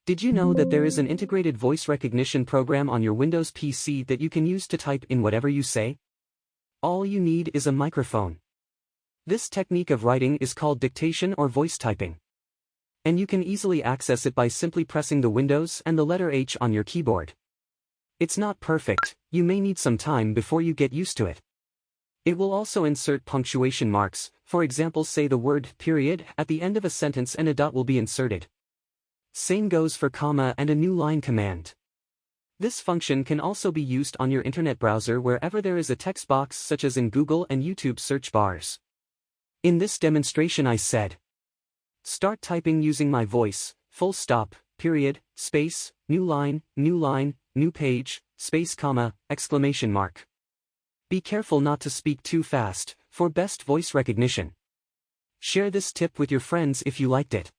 Did you know that there is an integrated voice recognition program on your Windows PC that you can use to type in whatever you say? All you need is a microphone. This technique of writing is called dictation or voice typing. And you can easily access it by simply pressing the Windows and the letter H on your keyboard. It's not perfect, you may need some time before you get used to it. It will also insert punctuation marks, for example say the word period at the end of a sentence and a dot will be inserted. Same goes for comma and a new line command. This function can also be used on your internet browser wherever there is a text box such as in Google and YouTube search bars. In this demonstration I said, start typing using my voice, full stop, period, space, new line, new page, space comma, exclamation mark. Be careful not to speak too fast, for best voice recognition. Share this tip with your friends if you liked it.